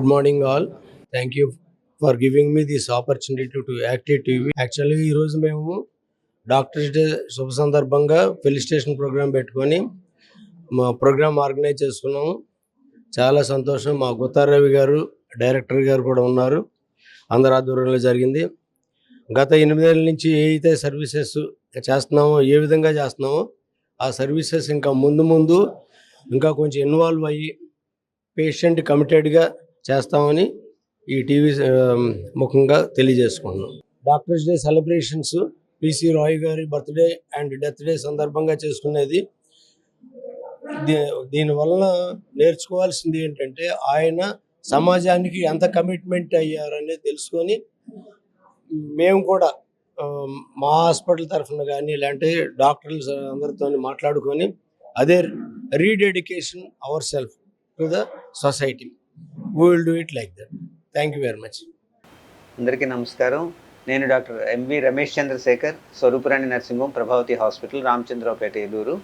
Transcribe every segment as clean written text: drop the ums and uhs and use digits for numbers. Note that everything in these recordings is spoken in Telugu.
Good morning all. Thank you for giving me this opportunity to Active TV. Actually ఈ రోజు మేము డాక్టర్స్ డే శుభ సందర్భంగా ఫెలిసిటేషన్ ప్రోగ్రామ్ పెట్టుకొని మా ప్రోగ్రామ్ ఆర్గనైజ్ చేసుకున్నాము. చాలా సంతోషం. మా గుత్తారవి గారు డైరెక్టర్ గారు కూడా ఉన్నారు. అందరి ఆధ్వర్యంలో జరిగింది. గత 8 ఏళ్ళ నుంచి ఏ అయితే సర్వీసెస్ చేస్తున్నామో, ఏ విధంగా చేస్తున్నామో ఆ సర్వీసెస్ ఇంకా ముందు ఇంకా కొంచెం ఇన్వాల్వ్ అయ్యి పేషెంట్ కమిటెడ్గా చేస్తామని ఈ టీవీ ముఖంగా తెలియజేసుకుంటున్నాం. Doctors day celebrations PC Roy గారి బర్త్డే అండ్ డెత్ డే సందర్భంగా చేసుకునేది. దీనివల్ల నేర్చుకోవాల్సింది ఏంటంటే ఆయన సమాజానికి ఎంత కమిట్మెంట్ అయ్యారనేది తెలుసుకొని మేము కూడా మా హాస్పిటల్ తరఫున కానీ లేదంటే డాక్టర్స్ అందరితో మాట్లాడుకొని అదే rededication our self to the society. We will do it like that. Thank you very much. అందరికీ నమస్కారం. నేను doctor MV Ramesh Chandrasekhar, Swarooparani nursing home, Prabhavati hospital, Ramachandraraopeta, Eluru.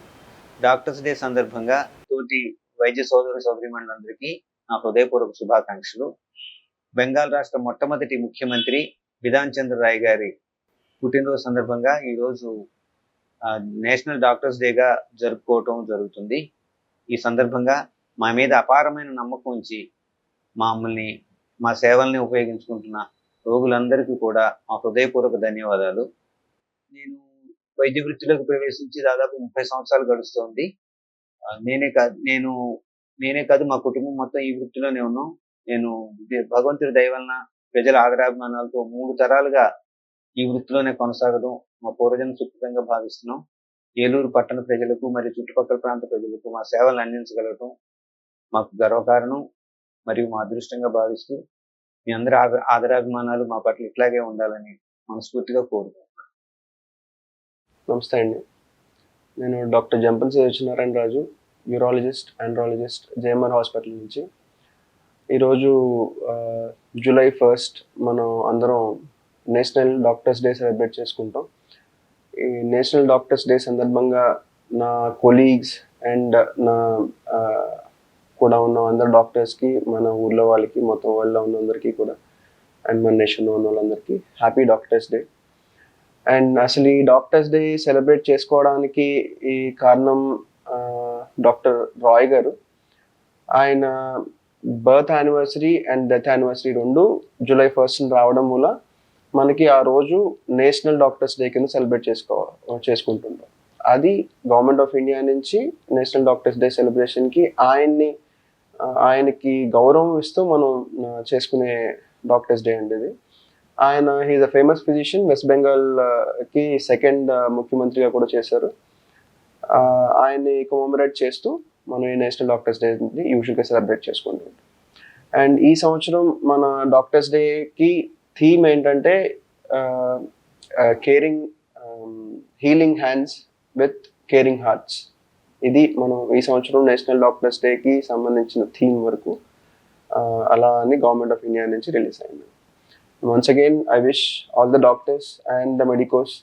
Doctors day సందర్భంగా తోటి వైద్య సోదరులందరికీ నా హృదయపూర్వక శుభాకాంక్షలు. బెంగాల్ రాష్ట్ర మొట్టమొదటి ముఖ్యమంత్రి బిధాన్ చంద్ర రాయ్ గారి పుట్టినరోజు సందర్భంగా ఈరోజు నేషనల్ డాక్టర్స్ డేగా జరుపుకోవటం జరుగుతుంది. ఈ సందర్భంగా మా మీద అపారమైన నమ్మకం ఉంచి మమ్మల్ని మా సేవల్ని ఉపయోగించుకుంటున్న రోగులందరికీ కూడా మా హృదయపూర్వక ధన్యవాదాలు. నేను వైద్య వృత్తిలోకి ప్రవేశించి దాదాపు 30 సంవత్సరాలు గడుస్తుంది. నేనే కాదు మా కుటుంబం మొత్తం ఈ వృత్తిలోనే ఉన్నాం. నేను భగవంతుడి దయ వలన ప్రజల ఆదరాభిమానాలతో 3 తరాలుగా ఈ వృత్తిలోనే కొనసాగడం మా పూర్వజన్మ సుకృతంగా భావిస్తున్నాం. ఏలూరు పట్టణ ప్రజలకు మరియు చుట్టుపక్కల ప్రాంత ప్రజలకు మా సేవలను అందించగలగటం మాకు గర్వకారణం మరియు మా అదృష్టంగా భావిస్తూ మీ అందరి ఆదరాభిమానాలు మా పట్ల ఇట్లాగే ఉండాలని మనస్ఫూర్తిగా కోరుకుంటున్నాను. నమస్తే అండి. నేను doctor జంపల్ Satyanarayana Raju, urologist, andrologist, JMR hospital నుంచి. ఈరోజు జూలై 1 మనం అందరం నేషనల్ డాక్టర్స్ డే సెలబ్రేట్ చేసుకుంటాం. ఈ నేషనల్ డాక్టర్స్ డే సందర్భంగా నా కొలీగ్స్ అండ్ నా కూడా ఉన్న అందరు డాక్టర్స్కి, మన ఊర్లో వాళ్ళకి, మొత్తం వరల్డ్లో ఉన్న అందరికీ కూడా, అండ్ మన నేషన్లో ఉన్న వాళ్ళందరికీ హ్యాపీ డాక్టర్స్ డే. అండ్ అసలు ఈ డాక్టర్స్ డే సెలబ్రేట్ చేసుకోవడానికి ఈ కారణం డాక్టర్ రాయ్ గారు. ఆయన birth anniversary and death anniversary రెండు జూలై 1 రావడం వల్ల మనకి ఆ రోజు నేషనల్ డాక్టర్స్ డే కింద సెలబ్రేట్ చేసుకుంటుంటాం. అది గవర్నమెంట్ ఆఫ్ ఇండియా నుంచి నేషనల్ డాక్టర్స్ డే సెలబ్రేషన్కి ఆయనకి గౌరవం ఇస్తూ మనం చేసుకునే డాక్టర్స్ డే అండి ఇది. ఆయన he's a famous physician. West బెంగాల్కి 2nd ముఖ్యమంత్రిగా కూడా చేశారు. ఆయన్ని కమమరేట్ చేస్తూ మనం ఈ నేషనల్ డాక్టర్స్ డే యూజువల్గా సెలబ్రేట్ చేసుకుంటాం. అండ్ ఈ సంవత్సరం మన డాక్టర్స్ డేకి థీమ్ ఏంటంటే caring, healing hands with caring hearts. ఇది మనం ఈ సంవత్సరం నేషనల్ డాక్టర్స్ డేకి సంబంధించిన థీమ్ వరకు అలా అని గవర్నమెంట్ ఆఫ్ ఇండియా నుంచి రిలీజ్ అయింది. Once again I wish all the doctors and the medicos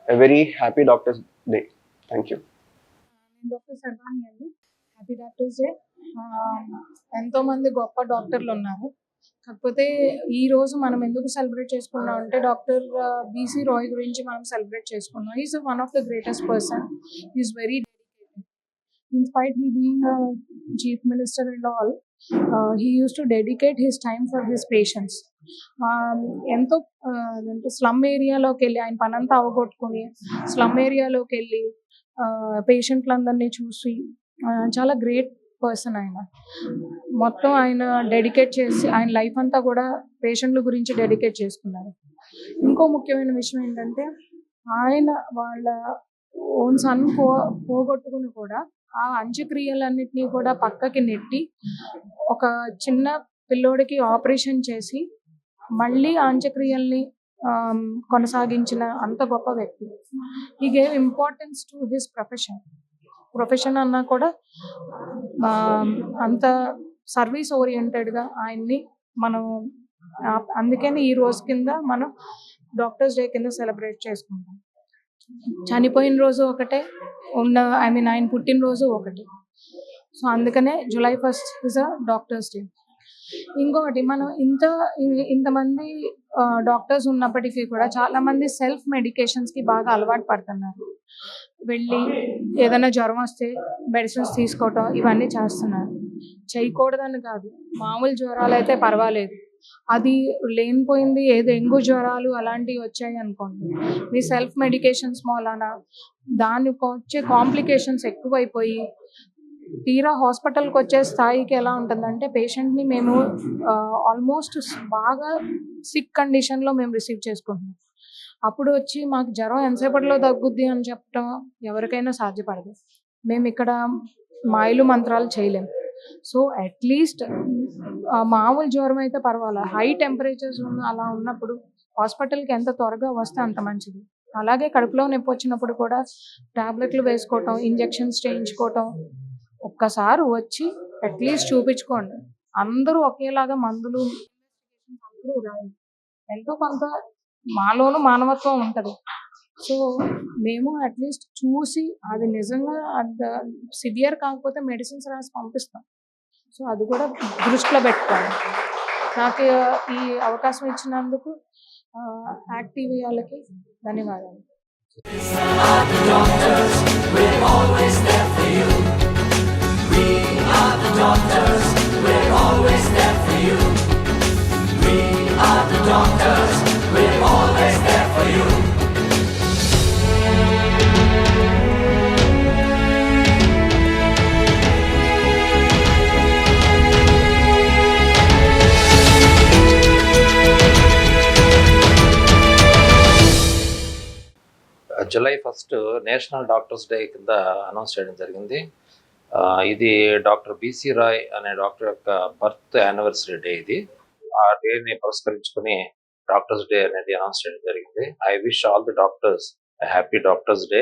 a very happy doctors day. Thank you. Doctor సర్వాణి అండి. Happy doctors day. ఎంతోమంది గొప్ప డాక్టర్లు ఉన్నారు. కాకపోతే ఈ రోజు మనం ఎందుకు సెలబ్రేట్ చేసుకున్నాం అంటే డాక్టర్ బిసి రాయ్ గురించి మనం సెలబ్రేట్ చేసుకున్నాం. Is one of the greatest person. Is very dedicated. In spite he being a chief minister and all, he used to dedicate his time for his patients. ఎంతో స్లమ్ ఏరియాలోకి వెళ్ళి ఆయన పనంతా అవగొట్టుకుని స్లమ్ ఏరియాలోకి వెళ్ళి పేషెంట్లందరినీ చూసి చాలా గ్రేట్ పర్సన్ ఆయన. మొత్తం ఆయన డెడికేట్ చేసి ఆయన లైఫ్ అంతా కూడా పేషెంట్ల గురించి డెడికేట్ చేసుకున్నారు. ఇంకో ముఖ్యమైన విషయం ఏంటంటే ఆయన వాళ్ళ ఓన్ సన్ పోగొట్టుకుని కూడా ఆ అంత్యక్రియలన్నిటినీ కూడా పక్కకి నెట్టి ఒక చిన్న పిల్లోడికి ఆపరేషన్ చేసి మళ్ళీ ఆ అంత్యక్రియల్ని కొనసాగించిన అంత గొప్ప వ్యక్తి. He gave importance to his profession అన్నా కూడా అంత సర్వీస్ ఓరియంటెడ్గా ఆయన్ని మనం అందుకని ఈ రోజు కింద మనం డాక్టర్స్ డే కింద సెలబ్రేట్ చేసుకుంటాం. చనిపోయిన రోజు ఒకటే, ఆయన పుట్టినరోజు ఒకటి. సో అందుకనే July 1 is a doctors day. ఇంకొకటి మనం ఇంతమంది డాక్టర్స్ ఉన్నప్పటికీ కూడా చాలా మంది సెల్ఫ్ మెడికేషన్స్కి బాగా అలవాటు పడుతున్నారు. వెళ్ళి ఏదైనా జ్వరం వస్తే మెడిసిన్స్ తీసుకోవటం ఇవన్నీ చేస్తున్నారు. చేయకూడదని కాదు, మామూలు జ్వరాలు అయితే పర్వాలేదు. అది లేనిపోయింది ఏదో డెంగ్యూ జ్వరాలు అలాంటివి వచ్చాయి అనుకోండి, మీ సెల్ఫ్ మెడికేషన్స్ మూలాన దానికి వచ్చే కాంప్లికేషన్స్ ఎక్కువైపోయి తీరా హాస్పిటల్కి వచ్చే స్థాయికి ఎలా ఉంటుందంటే, పేషెంట్ని మేము ఆల్మోస్ట్ బాగా సిక్ కండిషన్లో మేము రిసీవ్ చేసుకుంటున్నాం. అప్పుడు వచ్చి మాకు జ్వరం ఎంతసేపట్లో తగ్గుద్ది అని చెప్పడం ఎవరికైనా సాధ్యపడదు. మేము ఇక్కడ మాయలు మంత్రాలు చేయలేము. సో అట్లీస్ట్ మామూలు జ్వరం అయితే పర్వాలేదు, హై టెంపరేచర్స్ అలా ఉన్నప్పుడు హాస్పిటల్కి ఎంత త్వరగా వస్తే అంత మంచిది. అలాగే కడుపులో నొప్పి వచ్చినప్పుడు కూడా టాబ్లెట్లు వేసుకోవటం, ఇంజెక్షన్స్ చేయించుకోవటం, ఒక్కసారి వచ్చి అట్లీస్ట్ చూపించుకోండి. అందరూ ఒకేలాగా మందులు అందరూ రాదు, ఎంతో కొంత మాలోనూ మానవత్వం ఉంటుంది. సో మేము అట్లీస్ట్ చూసి అది నిజంగా అది సివియర్ కాకపోతే మెడిసిన్స్ రాసి పంపిస్తాం. సో అది కూడా దృష్టిలో పెట్టుకోండి. నాకు ఈ అవకాశం ఇచ్చినందుకు యాక్టివ్ వాళ్ళకి ధన్యవాదాలు. జూలై 1 నేషనల్ డాక్టర్స్ డే కింద అనౌన్స్ చేయడం జరిగింది. ఇది డాక్టర్ బిసి రాయ్ అనే డాక్టర్ యొక్క బర్త్ యానివర్సరీ డే. ఇది ఆ డేని పురస్కరించుకుని డాక్టర్స్ డే అనేది అనౌన్స్ చేయడం జరిగింది. I wish all the doctors happy doctors day.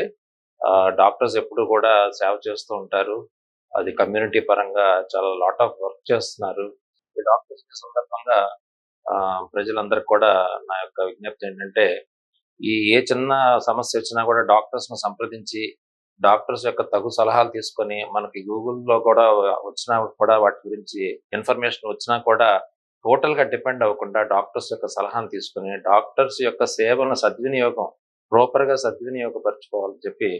Doctors ఎప్పుడు కూడా సేవ చేస్తూ ఉంటారు. అది కమ్యూనిటీ పరంగా చాలా లాట్ ఆఫ్ వర్క్ చేస్తున్నారు. ఈ డాక్టర్స్ డే సందర్భంగా ప్రజలందరికీ కూడా నా యొక్క విజ్ఞప్తి ఏంటంటే, ఏ చిన్న సమస్య వచ్చినా కూడా డాక్టర్స్ను సంప్రదించి డాక్టర్స్ యొక్క తగు సలహాలు తీసుకొని, మనకి గూగుల్లో కూడా వచ్చినా కూడా వాటి గురించి ఇన్ఫర్మేషన్ వచ్చినా కూడా టోటల్గా డిపెండ్ అవ్వకుండా డాక్టర్స్ యొక్క సలహాను తీసుకుని డాక్టర్స్ యొక్క సేవలను ప్రాపర్గా సద్వినియోగపరచుకోవాలని చెప్పి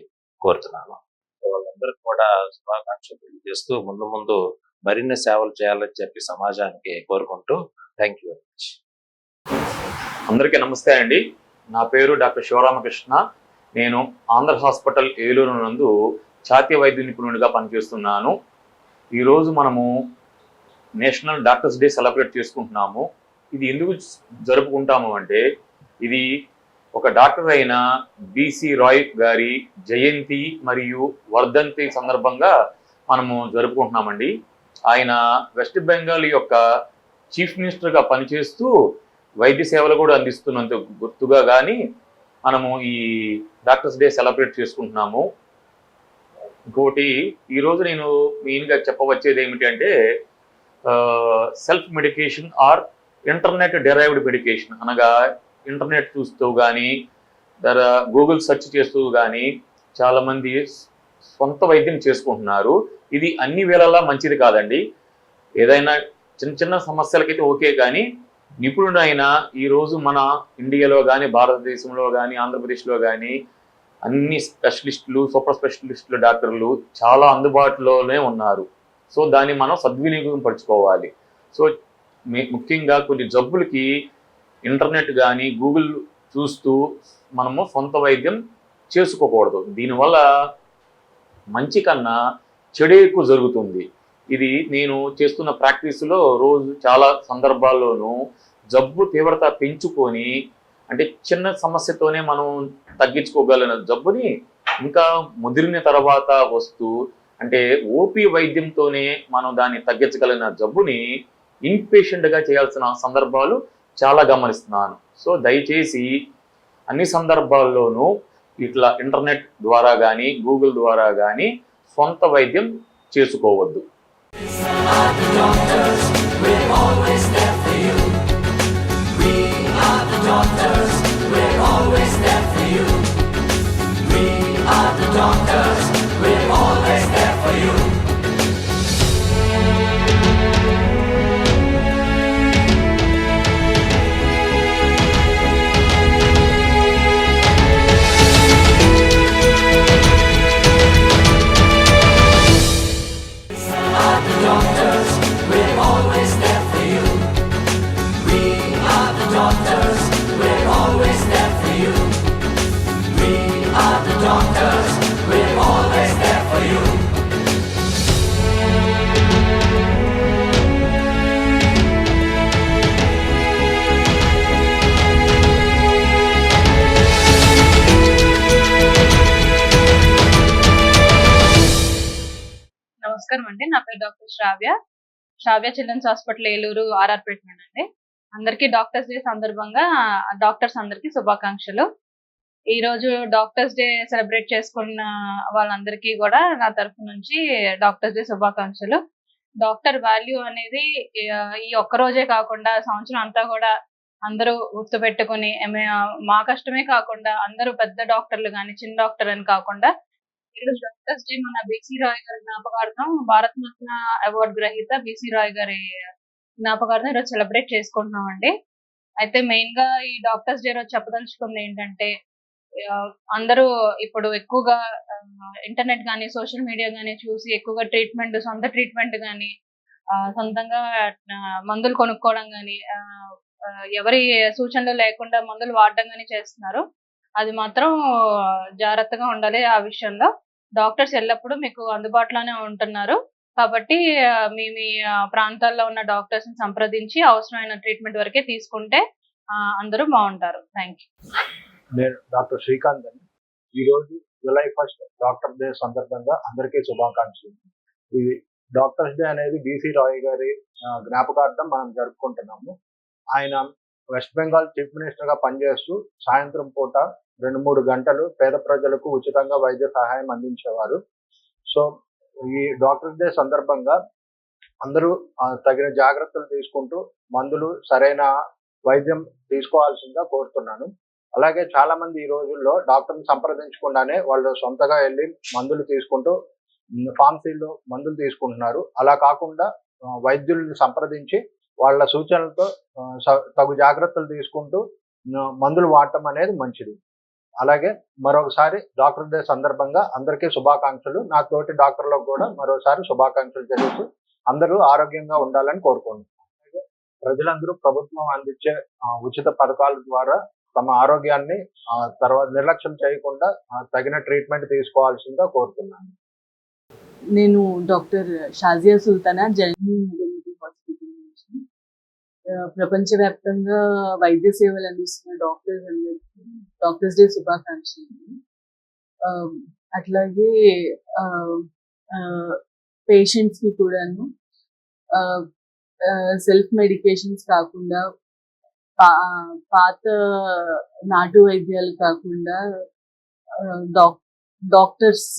కోరుతున్నాను. వాళ్ళందరికీ కూడా శుభాకాంక్షలు తెలియజేస్తూ ముందు మరిన్ని సేవలు చేయాలని చెప్పి సమాజానికి కోరుకుంటూ థ్యాంక్ యూ వెరీ మచ్. అందరికీ నమస్తే అండి. నా పేరు డాక్టర్ శివరామకృష్ణ. నేను ఆంధ్ర హాస్పిటల్ ఏలూరు నందు ఛాతీ వైద్య నిపుణుడిగా పనిచేస్తున్నాను. ఈరోజు మనము నేషనల్ డాక్టర్స్ డే సెలబ్రేట్ చేసుకుంటున్నాము. ఇది ఎందుకు జరుపుకుంటాము అంటే, ఇది ఒక డాక్టర్ అయిన బిసి రాయ్ గారి జయంతి మరియు వర్ధంతి సందర్భంగా మనము జరుపుకుంటున్నామండి. ఆయన వెస్ట్ బెంగాల్ యొక్క చీఫ్ మినిస్టర్గా పనిచేస్తూ వైద్య సేవలు కూడా అందిస్తున్నంత గుర్తుగా కానీ మనము ఈ డాక్టర్స్ డే సెలబ్రేట్ చేసుకుంటున్నాము. ఇంకోటి, ఈరోజు నేను మెయిన్గా చెప్పవచ్చేది ఏమిటి అంటే, self medication are internet derived medication, అనగా ఇంటర్నెట్ చూస్తూ కానీ గూగుల్ సెర్చ్ చేస్తూ కానీ చాలామంది సొంత వైద్యం చేసుకుంటున్నారు. ఇది అన్ని వేళలా మంచిది కాదండి. ఏదైనా చిన్న సమస్యలకైతే ఓకే, కానీ నిపుణుడైన ఈరోజు మన ఇండియాలో కానీ భారతదేశంలో కానీ ఆంధ్రప్రదేశ్లో కానీ అన్ని స్పెషలిస్టులు, సూపర్ స్పెషలిస్టులు, డాక్టర్లు చాలా అందుబాటులోనే ఉన్నారు. సో దాన్ని మనం సద్వినియోగపరచుకోవాలి. సో ముఖ్యంగా కొన్ని జబ్బులకి ఇంటర్నెట్ కానీ గూగుల్ చూస్తూ మనము సొంత వైద్యం చేసుకోకూడదు. దీనివల్ల మంచి కన్నా చెడే ఎక్కువ జరుగుతుంది. ఇది నేను చేస్తున్న ప్రాక్టీస్లో రోజు చాలా సందర్భాల్లోనూ జబ్బు తీవ్రత పెంచుకొని, అంటే చిన్న సమస్యతోనే మనం తగ్గించుకోగలిగిన జబ్బుని ఇంకా ముదిరిన తర్వాత వస్తూ, అంటే ఓపీ వైద్యంతోనే మనం దాన్ని తగ్గించగలిగిన జబ్బుని ఇన్పేషెంట్గా చేయాల్సిన సందర్భాలు చాలా గమనిస్తున్నాను. సో దయచేసి అన్ని సందర్భాల్లోనూ ఇట్లా ఇంటర్నెట్ ద్వారా కానీ గూగుల్ ద్వారా కానీ సొంత వైద్యం చేసుకోవద్దు. నమస్కారం అండి. నా పేరు డాక్టర్ శ్రావ్య చిల్డ్రన్స్ హాస్పిటల్ ఏలూరు ఆర్ఆర్పేట అండి. అందరికీ డాక్టర్స్ డే సందర్భంగా డాక్టర్స్ అందరికీ శుభాకాంక్షలు. ఈ రోజు డాక్టర్స్ డే సెలబ్రేట్ చేసుకున్న వాళ్ళందరికీ కూడా నా తరఫు నుంచి డాక్టర్స్ డే శుభాకాంక్షలు. డాక్టర్ వాల్యూ అనేది ఈ ఒక్క రోజే కాకుండా సంవత్సరం అంతా కూడా అందరూ గుర్తుపెట్టుకుని మా కష్టమే కాకుండా అందరూ పెద్ద డాక్టర్లు కానీ చిన్న డాక్టర్ అని కాకుండా ఈరోజు డాక్టర్స్ డే మన బీసీ రాయ్ గారి జ్ఞాపకార్థం భారతరత్న అవార్డు గ్రహీత బీసీ రాయ్ గారి జ్ఞాపకార్థం ఈరోజు సెలబ్రేట్ చేసుకుంటున్నాం అండి. అయితే మెయిన్ గా ఈ డాక్టర్స్ డే రోజు చెప్పదలుచుకుంది ఏంటంటే అందరూ ఇప్పుడు ఎక్కువగా ఇంటర్నెట్ కానీ సోషల్ మీడియా కానీ చూసి ఎక్కువగా సొంత ట్రీట్మెంట్ కానీ సొంతంగా మందులు కొనుక్కోవడం కానీ ఎవరి సూచనలు లేకుండా మందులు వాడడం కానీ చేస్తున్నారు. అది మాత్రం జాగ్రత్తగా ఉండాలి. ఆ విషయంలో డాక్టర్స్ ఎల్లప్పుడూ మీకు అందుబాటులోనే ఉంటున్నారు కాబట్టి మీ ప్రాంతాల్లో ఉన్న డాక్టర్స్ ని సంప్రదించి అవసరమైన ట్రీట్మెంట్ వరకే తీసుకుంటే అందరూ బాగుంటారు. Thank you. నేను డాక్టర్ శ్రీకాంత్ అండి. ఈరోజు జూలై 1 డాక్టర్ డే సందర్భంగా అందరికీ శుభాకాంక్షలు. ఇది డాక్టర్స్ డే అనేది బీసీ రాయ్ గారి జ్ఞాపకార్థం మనం జరుపుకుంటున్నాము. ఆయన వెస్ట్ బెంగాల్ చీఫ్ మినిస్టర్ గా పనిచేస్తూ సాయంత్రం పూట 2-3 గంటలు పేద ప్రజలకు ఉచితంగా వైద్య సహాయం అందించేవారు. సో ఈ డాక్టర్స్ డే సందర్భంగా అందరూ తగిన జాగ్రత్తలు తీసుకుంటూ మందులు సరైన వైద్యం తీసుకోవాల్సిందిగా కోరుతున్నాను. అలాగే చాలా మంది ఈ రోజుల్లో డాక్టర్ని సంప్రదించకుండానే వాళ్ళు సొంతగా వెళ్ళి మందులు తీసుకుంటూ ఫార్మసీలో మందులు తీసుకుంటున్నారు. అలా కాకుండా వైద్యుల్ని సంప్రదించి వాళ్ళ సూచనలతో తగు జాగ్రత్తలు తీసుకుంటూ మందులు వాడటం అనేది మంచిది. అలాగే మరొకసారి డాక్టర్ డే సందర్భంగా అందరికీ శుభాకాంక్షలు. నా తోటి డాక్టర్లకు కూడా మరోసారి శుభాకాంక్షలు తెలుస్తూ అందరూ ఆరోగ్యంగా ఉండాలని కోరుకుంటున్నాను. ప్రజలందరూ ప్రభుత్వం అందించే ఉచిత పథకాల ద్వారా తమ ఆరోగ్యాన్ని తర్వాత నిర్లక్ష్యం చేయకుండా తగిన ట్రీట్మెంట్ తీసుకోవాల్సిందిగా కోరుతున్నాను. నేను doctor Shazia Sultana general maternity hospital నుంచి ప్రపంచవ్యాప్తంగా వైద్య సేవలు అందిస్తున్న డాక్టర్స్ అందరికీ డాక్టర్స్ డే శుభాకాంక్షలు. అట్లాగే పేషెంట్స్కి కూడాను సెల్ఫ్ మెడికేషన్స్ కాకుండా పాత నాటు వైద్యాలు కాకుండా డాక్టర్స్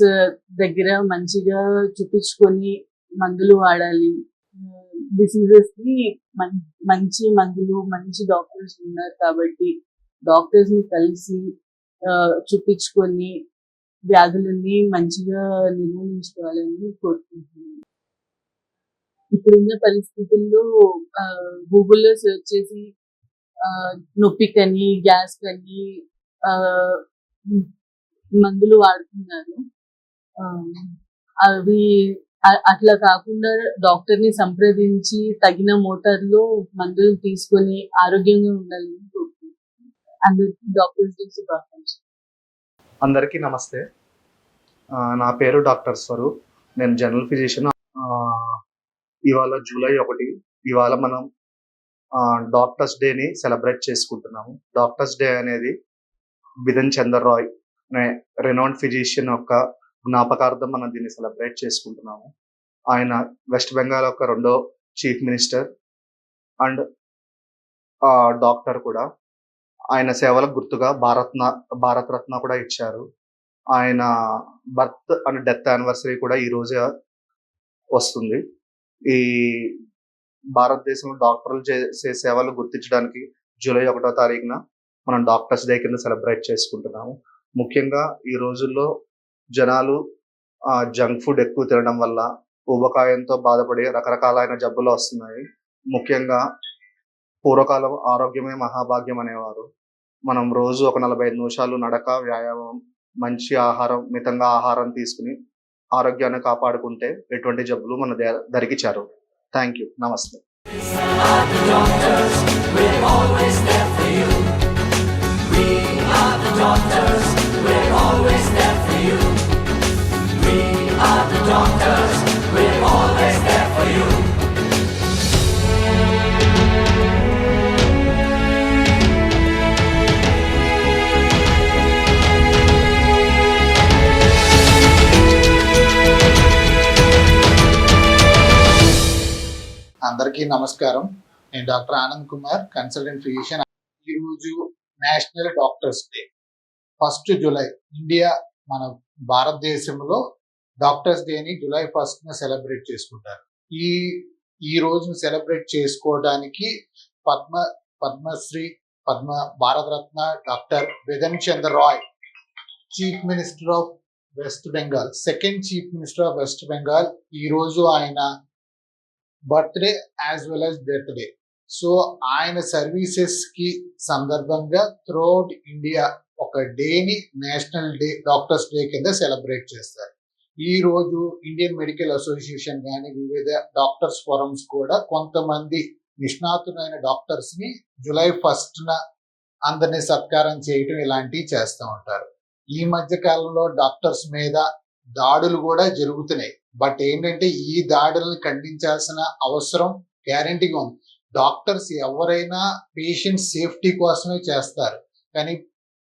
దగ్గర మంచిగా చూపించుకొని మందులు వాడాలి. డిసీజెస్ కి మంచి మందులు మంచి డాక్టర్స్ ఉన్నారు కాబట్టి డాక్టర్స్ ని కలిసి చూపించుకొని వ్యాధులని మంచిగా నిర్మూలించుకోవాలని కోరుకుంటున్నాను. ఇప్పుడున్న పరిస్థితుల్లో గూగుల్లో సెర్చ్ చేసి నొప్పి కని గ్యాస్ కని మందులు వాడుతున్నారు. అవి అట్లా కాకుండా డాక్టర్ ని సంప్రదించి తగిన మోతాదులో మందులు తీసుకొని ఆరోగ్యంగా ఉండాలని కోరుకుంటున్నాను. అందరికీ డాక్టర్స్ డే శుభాకాంక్షలు. అందరికీ నమస్తే. నా పేరు డాక్టర్ స్వరూప్. నేను జనరల్ ఫిజిషియన్. ఇవాళ జూలై 1. ఇవాళ మనం డాక్టర్స్ డేని సెలబ్రేట్ చేసుకుంటున్నాము. డాక్టర్స్ డే అనేది బిధన్ చంద్ర రాయ్ అనే రెనౌండ్ ఫిజిషియన్ యొక్క జ్ఞాపకార్థం మనం దీన్ని సెలబ్రేట్ చేసుకుంటున్నాము. ఆయన వెస్ట్ బెంగాల్ యొక్క 2వ చీఫ్ మినిస్టర్ అండ్ డాక్టర్ కూడా. ఆయన సేవలకు గుర్తుగా భారతరత్న కూడా ఇచ్చారు. ఆయన బర్త్ అండ్ డెత్ యానివర్సరీ కూడా ఈ రోజే వస్తుంది. ఈ భారతదేశంలో డాక్టర్లు చేసే సేవలు గుర్తించడానికి జూలై 1వ తారీఖున మనం డాక్టర్స్ డే కింద సెలబ్రేట్ చేసుకుంటున్నాము. ముఖ్యంగా ఈ రోజుల్లో జనాలు జంక్ ఫుడ్ ఎక్కువ తినడం వల్ల ఊబకాయంతో బాధపడి రకరకాలైన జబ్బులు వస్తున్నాయి. ముఖ్యంగా పూర్వకాలం ఆరోగ్యమే మహాభాగ్యం అనేవారు. మనం రోజు ఒక 45 నిమిషాలు నడక, వ్యాయామం, మంచి ఆహారం, మితంగా ఆహారం తీసుకుని ఆరోగ్యాన్ని కాపాడుకుంటే ఎటువంటి జబ్బులు మన దరికి చేరవు. Thank you. నమస్తే. అందరికీ నమస్కారం. నేను doctor Anand Kumar, consultant physician. ఈరోజు national doctors day. 1 July India, మన భారతదేశంలో డాక్టర్స్ డేని జూలై 1 సెలబ్రేట్ చేసుకుంటారు. ఈ రోజును సెలబ్రేట్ చేసుకోవడానికి Padma Shri, Bharat Ratna doctor Bidhan Chandra Roy, chief minister of West Bengal, second chief minister of West Bengal, ఈ రోజు ఆయన birthday as well as death day. So ఆయన సర్వీసెస్ కి సందర్భంగా త్రూఅవుట్ ఇండియా ఒక డేని నేషనల్ డే, డాక్టర్స్ డే కింద సెలబ్రేట్ చేస్తారు. ఈ రోజు ఇండియన్ మెడికల్ అసోసియేషన్ కానీ వివిధ డాక్టర్స్ ఫోరమ్స్ కూడా కొంతమంది నిష్ణాతులైన డాక్టర్స్ ని జూలై 1 అందరినీ సత్కారం చేయటం ఇలాంటివి చేస్తూ ఉంటారు. ఈ మధ్య కాలంలో డాక్టర్స్ మీద దాడులు కూడా జరుగుతున్నాయి. బట్ ఏంటంటే ఈ దాడులను ఖండించాల్సిన అవసరం గ్యారంటీగా ఉంది. డాక్టర్స్ ఎవరైనా పేషెంట్ సేఫ్టీ కోసమే చేస్తారు, కానీ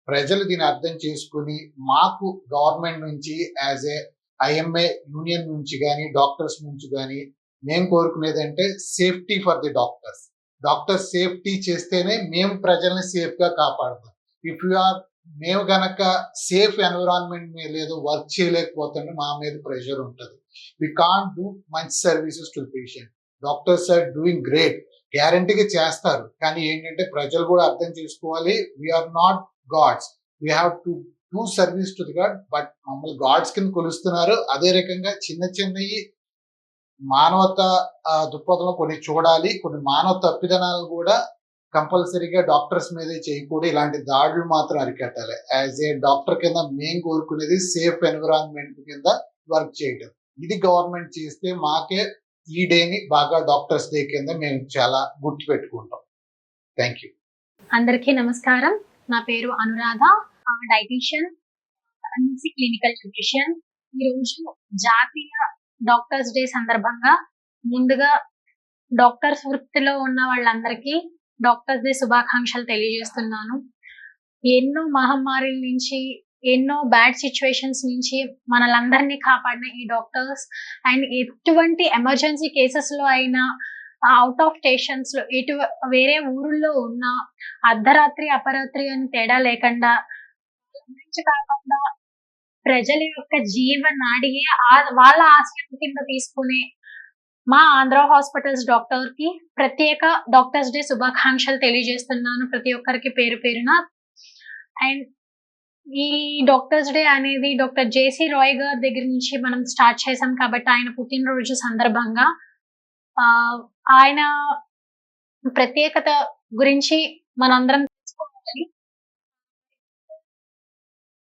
ప్రజలు దీన్ని అర్థం చేసుకుని మాకు గవర్నమెంట్ నుంచి యాజ్ ఏ ఐఎంఏ యూనియన్ నుంచి కానీ డాక్టర్స్ నుంచి కానీ మేము కోరుకునేది అంటే safety for the doctors. Doctors safety చేస్తేనే మేము ప్రజల్ని సేఫ్ గా కాపాడతాం. ఇఫ్ యు ఆర్ మేము గనక సేఫ్ ఎన్విరాన్మెంట్ మీద లేదు వర్క్ చేయలేకపోతుంటే మా మీద ప్రెషర్ ఉంటుంది. వి కాంట్ డూ మంచి services to patient. Doctors are doing great, గ్యారంటీగా చేస్తారు, కానీ ఏంటంటే ప్రజలు కూడా అర్థం చేసుకోవాలి, we are not gods, we have to do service to the god. But మమ్మల్ని గాడ్స్ కింద కొలుస్తున్నారు. అదే రకంగా చిన్నవి మానవత దృక్పథంలో కొన్ని చూడాలి, కొన్ని మానవ తప్పిదనాలు కూడా కంపల్సరీగా డాక్టర్స్ మీదే చేయకూడదు. ఇలాంటి దాడులు మాత్రం అరికట్టాలి. యాజ్ ఏ డాక్టర్ కింద మేము కోరుకునేది సేఫ్ ఎన్విరాన్మెంట్ కింద వర్క్ చేయడం. ఇది గవర్నమెంట్ చేస్తే మాకే ఈ డేని బాగా డాక్టర్స్ డే కింద మేము చాలా గుర్తు పెట్టుకుంటాం. Thank you. అందరికీ నమస్కారం. నా పేరు అనురాధ, డైటీషియన్, క్లినికల్ న్యూట్రిషన్. ఈరోజు జాతీయ డాక్టర్స్ డే సందర్భంగా ముందుగా డాక్టర్స్ వృత్తిలో ఉన్న వాళ్ళందరికీ డాక్టర్స్ డే శుభాకాంక్షలు తెలియజేస్తున్నాను. ఎన్నో మహమ్మారుల నుంచి, ఎన్నో బ్యాడ్ సిచ్యువేషన్స్ నుంచి మనలందరినీ కాపాడిన ఈ డాక్టర్స్ అండ్ ఎటువంటి ఎమర్జెన్సీ కేసెస్ లో అయినా, అవుట్ ఆఫ్ స్టేషన్స్ లో, వేరే ఊరుల్లో ఉన్న అర్ధరాత్రి అపరాత్రి అని తేడా లేకుండా కాకుండా ప్రజల యొక్క జీవనాడియే వాళ్ళ ఆశయం కింద తీసుకునే మా ఆంధ్ర హాస్పిటల్స్ డాక్టర్ కి ప్రత్యేక డాక్టర్స్ డే శుభాకాంక్షలు తెలియజేస్తున్నాను ప్రతి ఒక్కరికి పేరు పేరున. అండ్ ఈ డాక్టర్స్ డే అనేది డాక్టర్ జేసీ రాయ్ గారి దగ్గర నుంచి మనం స్టార్ట్ చేసాం కాబట్టి ఆయన పుట్టినరోజు సందర్భంగా ఆయన ప్రత్యేకత గురించి మనందరం తెలుసుకోవాలి.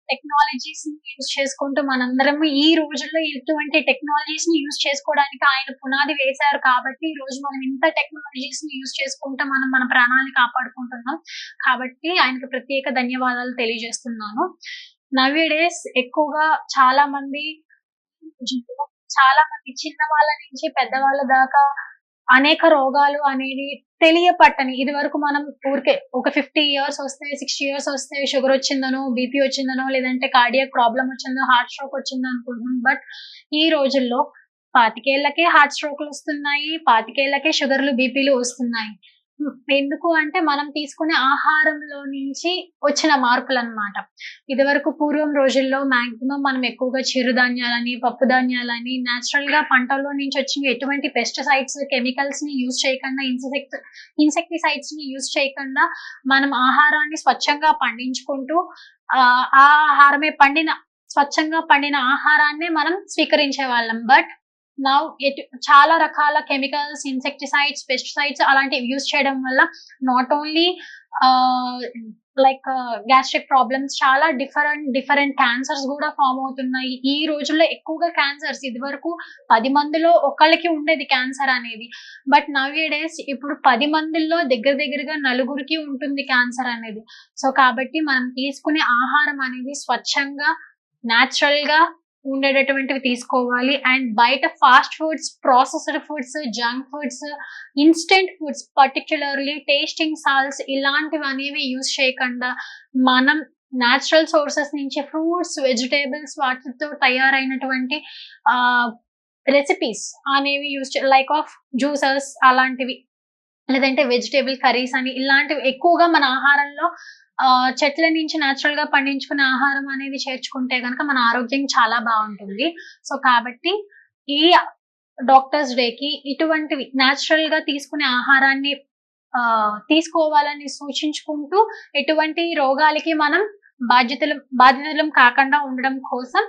టెక్నాలజీస్ ని యూజ్ చేసుకుంటూ మనందరం ఈ రోజుల్లో ఇటువంటి టెక్నాలజీస్ ని యూజ్ చేసుకోవడానికి ఆయన పునాది వేశారు కాబట్టి ఈ రోజు మనం ఇంత టెక్నాలజీస్ ని యూజ్ చేసుకుంటూ మనం మన ప్రాణాలను కాపాడుకుంటున్నాం. కాబట్టి ఆయనకు ప్రత్యేక ధన్యవాదాలు తెలియజేస్తున్నాను. నవ్వే డేస్ ఎక్కువగా చాలా మంది చిన్న వాళ్ళ నుంచి పెద్దవాళ్ళ దాకా అనేక రోగాలు అనేవి తెలియపట్టని, ఇది వరకు మనం ఊరికే ఒక 50 years వస్తే, 60 years వస్తే షుగర్ వచ్చిందనో, బీపీ వచ్చిందనో, లేదంటే కార్డియాక్ ప్రాబ్లం వచ్చిందో, హార్ట్ స్ట్రోక్ వచ్చిందో అనుకుంటున్నాం. బట్ ఈ రోజుల్లో 25 ఏళ్లకే హార్ట్ స్ట్రోక్లు వస్తున్నాయి, 25 ఏళ్లకే షుగర్లు, బీపీలు వస్తున్నాయి. ఎందుకు అంటే మనం తీసుకునే ఆహారంలో నుంచి వచ్చిన మార్పులు అన్నమాట. ఇది వరకు పూర్వం రోజుల్లో మాక్సిమం మనం ఎక్కువగా చిరుధాన్యాలని, పప్పు ధాన్యాలని, నేచురల్ గా పంటల్లో నుంచి వచ్చిన ఎటువంటి పెస్టిసైడ్స్, కెమికల్స్ ని యూజ్ చేయకుండా, ఇన్సెక్టిసైడ్స్ ని యూజ్ చేయకుండా మనం ఆహారాన్ని స్వచ్ఛంగా పండించుకుంటూ స్వచ్ఛంగా పండిన ఆహారాన్ని మనం స్వీకరించే వాళ్ళం. బట్ నౌ చాలా రకాల కెమికల్స్, ఇన్సెక్టిసైడ్స్, పెస్టిసైడ్స్ అలాంటివి యూజ్ చేయడం వల్ల not only like gastric problems, చాలా డిఫరెంట్ క్యాన్సర్స్ కూడా ఫామ్ అవుతున్నాయి. ఈ రోజుల్లో ఎక్కువగా క్యాన్సర్స్, ఇది వరకు 10 మందిలో ఒకళ్ళకి ఉండేది క్యాన్సర్ అనేది. బట్ నవ్ ఏ డేస్ ఇప్పుడు 10 మందిలో దగ్గరగా 4 ఉంటుంది క్యాన్సర్ అనేది. సో కాబట్టి మనం తీసుకునే ఆహారం అనేది స్వచ్ఛంగా, న్యాచురల్ గా ఉండేటటువంటివి తీసుకోవాలి. అండ్ బయట fast foods, processed foods, junk foods, instant foods, particularly tasting salts ఇలాంటివి అనేవి యూజ్ చేయకుండా మనం న్యాచురల్ సోర్సెస్ నుంచి ఫ్రూట్స్, వెజిటేబుల్స్ వాటితో తయారైనటువంటి రెసిపీస్ అనేవి లైక్ ఆఫ్ జ్యూసెస్ అలాంటివి, లేదంటే వెజిటేబుల్ కర్రీస్ అని ఇలాంటివి ఎక్కువగా మన ఆహారంలో చెట్ల నుంచి న్యాచురల్ గా పండించుకునే ఆహారం అనేది చేర్చుకుంటే కనుక మన ఆరోగ్యం చాలా బాగుంటుంది. సో కాబట్టి ఈ డాక్టర్స్ డేకి ఇటువంటివి న్యాచురల్ గా తీసుకునే ఆహారాన్ని తీసుకోవాలని సూచించుకుంటూ ఎటువంటి రోగాలకి మనం బాధితులం కాకుండా ఉండడం కోసం